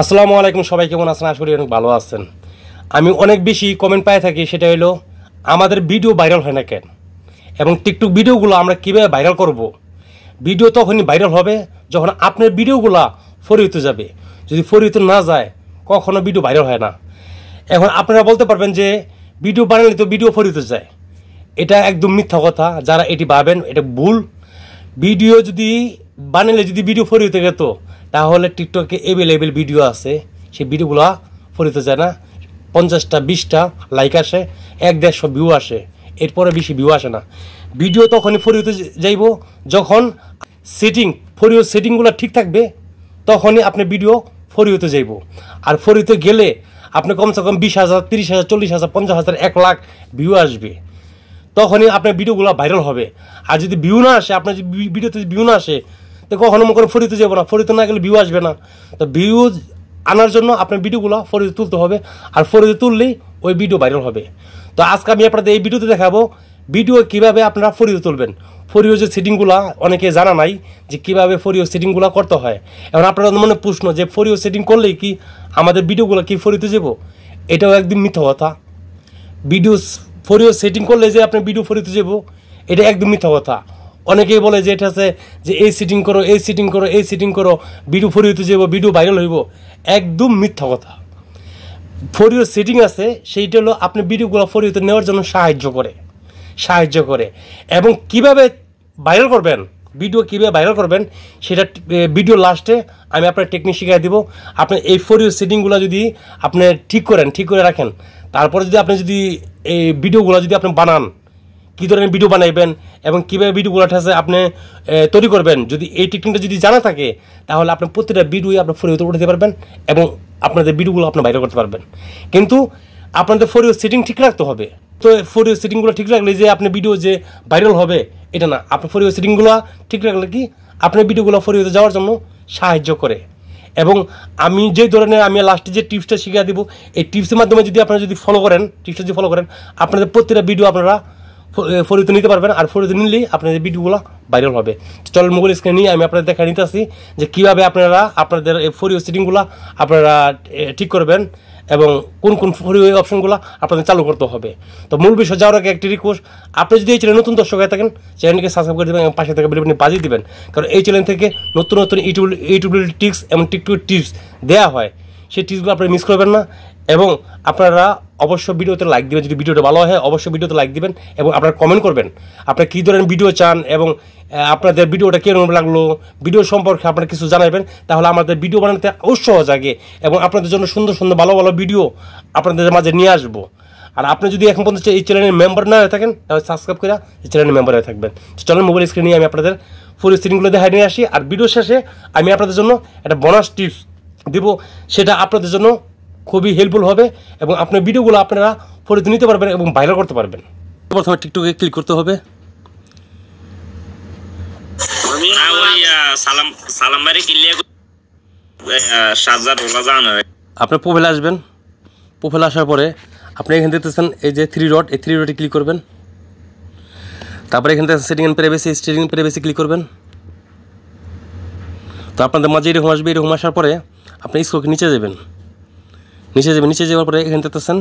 আসসালামু আলাইকুম, সবাই কেমন আছেন? আশা করি অনেক ভালো আছেন। আমি অনেক বেশি কমেন্ট পাই থাকি, সেটা হলো আমাদের ভিডিও ভাইরাল হয় না কেন, এবং টিকটক ভিডিওগুলো আমরা কীভাবে ভাইরাল করব। ভিডিও তখনই ভাইরাল হবে যখন আপনার ভিডিওগুলো ফরিত যাবে। যদি ফরিত না যায় কখনো ভিডিও ভাইরাল হয় না। এখন আপনারা বলতে পারবেন যে ভিডিও বানালে তো ভিডিও ফরিত যায়, এটা একদম মিথ্যা কথা। যারা এটি ভাবেন এটা ভুল। ভিডিও যদি বানালে যদি ভিডিও ফরিত যেত তাহলে টিকটকে অ্যাভেলেবেল ভিডিও আছে, সেই ভিডিওগুলো ফরিত যায় না। 50টা 20টা লাইক আসে, 1-150 ভিউ আসে, এরপরে বেশি ভিউ আসে না। ভিডিও তখনই ফরিত যাইব যখন ফরিও সেটিংগুলো ঠিক থাকবে, তখনই আপনি ভিডিও ফরিত যাইব। আর ফরিত গেলে আপনি কমসে কম 20,000 30,000 40,000 50,000 1 লাখ ভিউ আসবে, তখনই আপনার ভিডিওগুলো ভাইরাল হবে। আর যদি ভিউ না আসে, আপনার যদি ভিডিওতে ভিউ না আসে, তো কখনো মনে করেন ফরিতে যাবো না। ফরিতে না গেলে ভিউ আসবে না। তো ভিউ আনার জন্য আপনার ভিডিওগুলো ফরিতে তুলতে হবে, আর ফরিতে তুললেই ওই ভিডিও ভাইরাল হবে। তো আজকে আমি আপনাদের এই ভিডিওতে দেখাবো ভিডিও কীভাবে আপনারা ফরিতে তুলবেন। ফরিও যে সেটিংগুলো অনেকে জানা নাই যে কীভাবে ফরিও সেটিংগুলো করতে হয়। এখন আপনারা মনে প্রশ্ন যে ফরিও সেটিং করলেই কি আমাদের ভিডিওগুলো কি ফরিতে যাব? এটাও একদম মিথ্যা কথা। ফরিও সেটিং করলে যে আপনি ভিডিও ফরিতে যাব, এটা একদম মিথ্যা কথা। অনেকেই বলে যে এটা আছে যে এই সেটিং করো, এই সেটিং করো, এই সেটিং করো, ভিডিও ফরিতে যাব, ভিডিও ভাইরাল হইব। একদম মিথ্যা কথা। ফরিও সেটিং আছে, সেইটা হলো আপনি ভিডিওগুলো ফরিতে নেওয়ার জন্য সাহায্য করে। এবং কিভাবে ভাইরাল করবেন, ভিডিও কীভাবে ভাইরাল করবেন সেটা ভিডিও লাস্টে আমি আপনার টেকনিক শিখিয়ে দিব। আপনি এই ফরিও সেটিংগুলো যদি আপনি ঠিক করে রাখেন, তারপরে যদি আপনি এই ভিডিওগুলো যদি আপনি বানান, কী ধরনের ভিডিও বানাইবেন এবং কীভাবে ভিডিওগুলো আছে আপনি তৈরি করবেন, যদি এই টেকনিকটা যদি জানা থাকে, তাহলে আপনি প্রতিটা ভিডিওই আপনি ফরিওতে উঠাতে পারবেন এবং আপনাদের ভিডিওগুলো আপনি ভাইরাল করতে পারবেন। কিন্তু আপনাদের ফরিও সেটিং ঠিক রাখতে হবে। তো ফরিও সেটিংগুলো ঠিক রাখলে যে আপনি ভিডিও যে ভাইরাল হবে এটা না। আপনার ফরিও সেটিংগুলো ঠিক রাখলে কি আপনার ভিডিওগুলো ফরিওতে যাওয়ার জন্য সাহায্য করে। এবং আমি যে ধরনের আমি লাস্টে যে টিপসটা শিখিয়ে দিব, এই টিপসের মাধ্যমে যদি আপনারা ফলো করেন, আপনাদের প্রতিটা ভিডিও আপনারা ফরিতে নিতে পারবেন। আর ফরিতে নিলেই আপনাদের ভিডিওগুলো ভাইরাল হবে। চলেন মোবাইল স্ক্রিনে নিয়ে আমি আপনাদের দেখা নিতে আসি যে কীভাবে আপনারা আপনাদের এই ফরিও সেটিংগুলো আপনারা ঠিক করবেন এবং কোন কোন ফরিও অপশনগুলো আপনাদের চালু করতে হবে। তো মূল বিষয় যাওয়ার আগে একটি রিকোয়েস্ট, আপনি যদি এই চ্যানেল নতুন দর্শক হয়ে থাকেন, চ্যানেলকে সাবস্ক্রাইব করে দেবেন এবং পাশে থেকে বেল বাটন বাজিয়ে দেবেন। কারণ এই চ্যানেল থেকে নতুন নতুন ইউটিউব টিপস এবং টিকটক টিপস দেওয়া হয়, সেই টিপসগুলো আপনারা মিস করবেন না। এবং আপনারা অবশ্যই ভিডিওতে লাইক দিবেন, যদি ভিডিওটা ভালো হয় অবশ্যই ভিডিওতে লাইক দিবেন এবং আপনারা কমেন্ট করবেন আপনারা কী ধরনের ভিডিও চান এবং আপনাদের ভিডিওটা কীরকম লাগলো, ভিডিও সম্পর্কে আপনারা কিছু জানাবেন। তাহলে আমাদের ভিডিও বানাতে উৎসাহ জাগে এবং আপনাদের জন্য সুন্দর সুন্দর ভালো ভালো ভিডিও আপনাদের মাঝে নিয়ে আসবো। আর আপনি যদি এখন পর্যন্ত এই চ্যানেলের মেম্বার না হয়ে থাকেন, তাহলে সাবস্ক্রাইব করে এই চ্যানেলের মেম্বার হয়ে থাকবেন। চলেন মোবাইল স্ক্রিনে আমি আপনাদের ফুল স্ক্রিনগুলো দেখাই নিয়ে আসি। আর ভিডিও শেষে আমি আপনাদের জন্য একটা বোনাস টিপস দিব, সেটা আপনাদের জন্য খুবই হেল্পফুল হবে এবং আপনার ভিডিওগুলো আপনারা ফরিতে নিতে পারবেন এবং ভাইরাল করতে পারবেন। প্রথমে টিকটকে ক্লিক করতে হবে। আপনার প্রোফাইলে আসবেন। প্রোফাইলে আসার পরে আপনি এখানে দেখতেছেন এই যে 3 ডট, এই 3 ডটে ক্লিক করবেন। তারপরে এখানে দেখছেন সেটিং অ্যান্ড প্রাইভেসি ক্লিক করবেন। তো আপনাদের মাঝে এরকম আসবে। এরকম আসার পরে আপনি স্ক্রল নিচে যাবেন। নিচে যাওয়ার পরে এখানে দেখতেছেন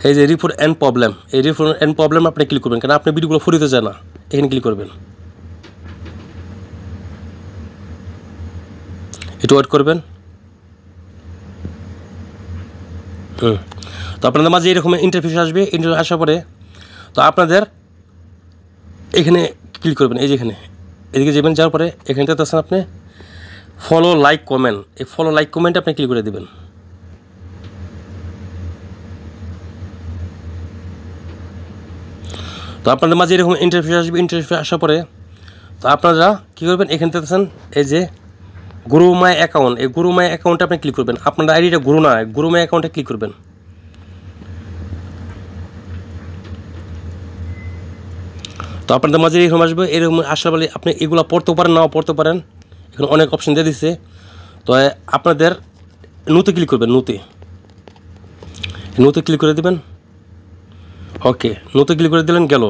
এই যে রিপোর্ট অ্যান্ড প্রবলেম, এই রিপোর্ট অ্যান্ড প্রবলেম আপনি ক্লিক করবেন, কারণ আপনার ভিডিওগুলো ফরিতে যায় না। এখানে ক্লিক করবেন, একটু ওয়েট করবেন। তো আপনাদের মাঝে এরকম ইন্টারফেস আসবে। ইন্টারফেস আসার পরে তো আপনাদের এখানে ক্লিক করবেন। এই যে এদিকে যাবেন, যাওয়ার পরে এখানে দেখতেছেন আপনি ফলো লাইক কমেন্ট, এই ফলো লাইক কমেন্টে আপনি ক্লিক করে দেবেন। তো আপনাদের মাঝে এরকম ইন্টারফেস আসবে। ইন্টারফেস আসার পরে তো আপনারা কী করবেন, এখানে দেখতেছেন এই যে গুরু মাই অ্যাকাউন্ট, এই গুরু মাই অ্যাকাউন্টে আপনি ক্লিক করবেন। আপনার আইডিটা গুরু মাই অ্যাকাউন্টে ক্লিক করবেন। তো আপনাদের মাঝে এরকম আসবে। এরকম আসার বলে আপনি এগুলো পড়তেও পারেন, নাও পড়তে পারেন। এখানে অনেক অপশন দিয়ে দিচ্ছে। তো আপনাদের নোতে ক্লিক করবেন। নোতে ক্লিক করে দেবেন। ওকে, নোতে ক্লিক করে দিলেন, গেল।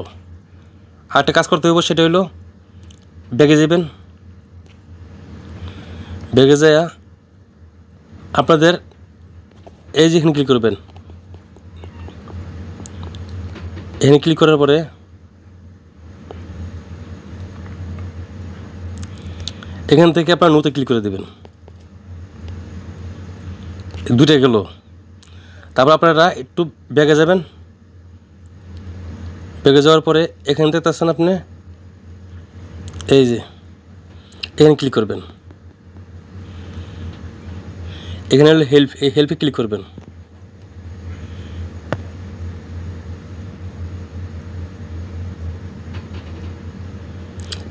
আর একটা কাজ করতে হবে, সেটা হলো ব্যাগে যাবেন। ব্যাগে যায় আপনাদের এই যে এখানে ক্লিক করবেন, এখানে ক্লিক করার পরে এখান থেকে আপনার নোতে ক্লিক করে দেবেন, দুইটা গেল। তারপর আপনারা একটু ব্যাগে যাবেন, ব্যাগে যাওয়ার পরে এখান থেকে আসছেন আপনি এই যে এখানে ক্লিক করবেন, এখানে হলো হেল্প, এই হেল্পে ক্লিক করবেন।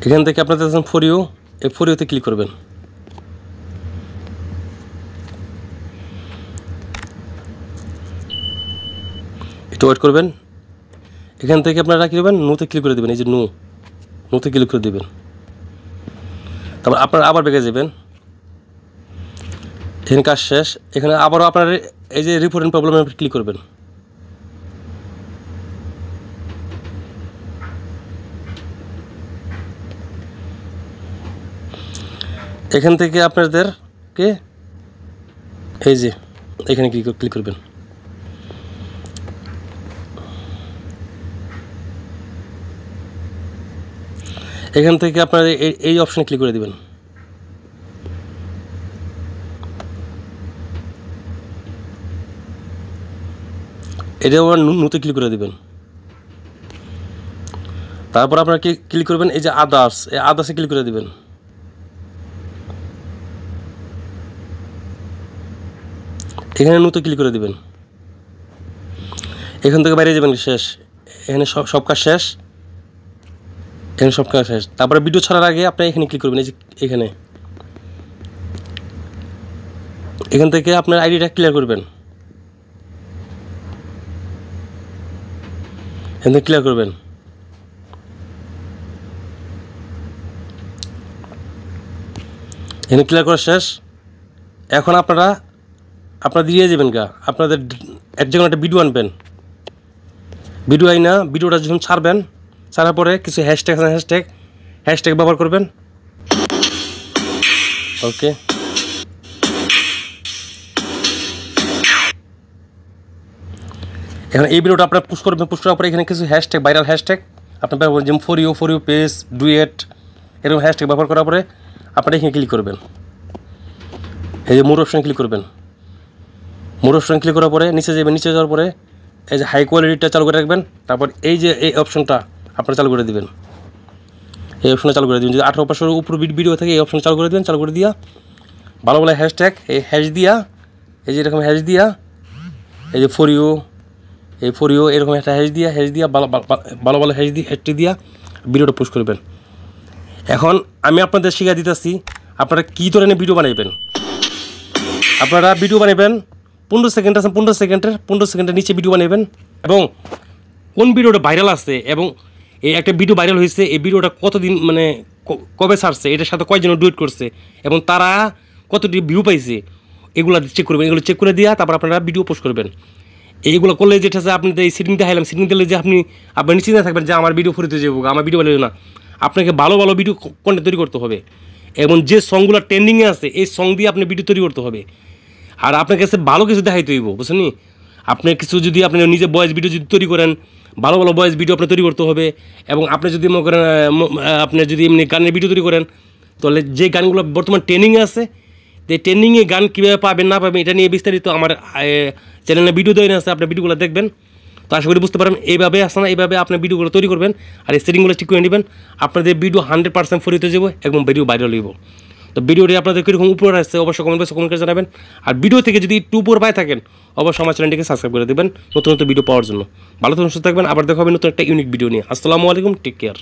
এখান থেকে আপনাদের আছেন ফর ইউ, এই ফর ইউতে ক্লিক করবেন। একটু ওয়েট করবেন। এখান থেকে আপনারা কী করবেন, নোতে ক্লিক করে দেবেন, এই যে নোতে ক্লিক করে দেবেন। তারপর আপনারা আবার ব্যাগে যাবেন, এখানে কাজ শেষ। এখানে আবারও আপনার এই যে রিপোর্ট এন্ড প্রবলেমের উপর ক্লিক করবেন। এখান থেকে আপনাদেরকে এই যে এখানে ক্লিক করবেন। এখান থেকে আপনারা এই অপশানে ক্লিক করে দেবেন। এটা আবার নোতে ক্লিক করে দেবেন। তারপর আপনারা ক্লিক করবেন এই যে আদার্স, এই আদার্সে ক্লিক করে দেবেন। এখানে নোতে ক্লিক করে দেবেন। এখান থেকে বাইরে যাবেন, শেষ। এখানে সব কাজ শেষ, এখানে সব কাজ শেষ। তারপরে ভিডিও ছাড়ার আগে আপনি এখানে ক্লিক করবেন, এই যে এখান থেকে আপনার আইডিটা ক্লিয়ার করবেন, এখান থেকে ক্লিয়ার করবেন। এখানে ক্লিয়ার করা শেষ। এখন আপনারা দিয়ে যাবেন আপনাদের এক জায়গায় একটা ভিডিও আনবেন, ভিডিও আইনা ভিডিওটা যখন ছাড়বেন, ছাড়ার পরে কিছু হ্যাশট্যাগ ব্যবহার করবেন। ওকে, এখন এই ভিডিওটা আপনারা পুশ করবেন। পুশ করার পরে এখানে কিছু ভাইরাল হ্যাশট্যাগ আপনার ব্যবহার, যেমন ফর ইউ পেজ, ডুয়েট, এরকম হ্যাশট্যাগ ব্যবহার করার পরে আপনারা এখানে ক্লিক করবেন। এই যে মোর অপশানে ক্লিক করবেন। মোর অপশানে ক্লিক করার পরে নিচে যাবেন, নিচে যাওয়ার পরে এই যে হাই কোয়ালিটিটা চালু করে রাখবেন। তারপর এই যে এই অপশনটা আপনারা চালু করে দেবেন, এই অপশনটা চালু করে দেবেন। যদি 18% উপর ভিডিও থাকে এই অপশন চালু করে দেবেন। চালু করে দিয়া ভালো ভালো হ্যাশট্যাগ, এই হ্যাশ দিয়া, এই যে এরকম হ্যাশ দিয়া, এই যে ফর ইউ এরকম একটা হ্যাশ দিয়া ভালো ভালো হ্যাশটি দিয়া ভিডিওটা পোস্ট করবেন। এখন আমি আপনাদের শিখিয়ে দিতেছি আপনারা কী ধরনের ভিডিও বানাইবেন। আপনারা ভিডিও বানাবেন 15 সেকেন্ড আছে, 15 সেকেন্ডের নিচে ভিডিও বানাবেন, এবং কোন ভিডিওটা ভাইরাল আছে এবং এই একটা ভিডিও ভাইরাল হয়েছে, এই ভিডিওটা কতদিন মানে কবে ছাড়ছে, এটার সাথে কয়জন ডুয়েট করছে এবং তারা কতটি ভিউ পাইছে, এগুলো চেক করবেন। এগুলো চেক করে দিয়া তারপর আপনারা ভিডিও পোস্ট করবেন। এইগুলো করলে যেটা আছে আপনি এই সেটিং দেখাইলাম, সেটিং দিলে যে আপনি নিশ্চিত থাকবেন যে আমার ভিডিও ফরিতে যাবো, আমার ভিডিও বানাবে না। আপনাকে ভালো ভালো ভিডিও কন্টেন্ট তৈরি করতে হবে এবং যে সংগুলো ট্রেন্ডিংয়ে আছে এই সং দিয়ে আপনি ভিডিও তৈরি করতে হবে। আর আপনার কাছে ভালো কিছু দেখাইতে হইব, বুঝছেন? আপনি কিছু যদি আপনি নিজে ভয়েস ভিডিও যদি তৈরি করেন, ভালো ভালো ভয়েস ভিডিও আপনি তৈরি করতে হবে। এবং আপনি যদি মনে করেন আপনি যদি এমনি গানের ভিডিও তৈরি করেন, তাহলে যে গানগুলো বর্তমান ট্রেন্ডিংয়ে আছে, এই ট্রেন্ডিংয়ে গান কীভাবে পাবেন না পাবেন এটা নিয়ে বিস্তারিত আমার চ্যানেলে ভিডিও তৈরি আছে, আপনি ভিডিওগুলো দেখবেন। তো আশা করি বুঝতে পারেন এইভাবে আসে না, এইভাবে আপনি ভিডিওগুলো তৈরি করবেন আর এই সেটিংগুলো ঠিক করে নেবেন। আপনাদের ভিডিও 100% ফ্রি হতে যাবো এবং ভিডিও ভাইরাল হইব। তো ভিডিওটি আপনাদের কীরকম উপরে আসছে অবশ্যই কমেন্ট করে জানাবেন। আর ভিডিও থেকে যদি একটু উপর পায় থাকেন অবশ্যই আমার চ্যানেলটিকে সাবস্ক্রাইব করে দেবেন নতুন নতুন ভিডিও পাওয়ার জন্য। ভালো থাকুন, সুস্থ থাকবেন। আবার দেখা হবে নতুন একটা ইউনিক ভিডিও নিয়ে। আসসালামু আলাইকুম, টেক কেয়ার।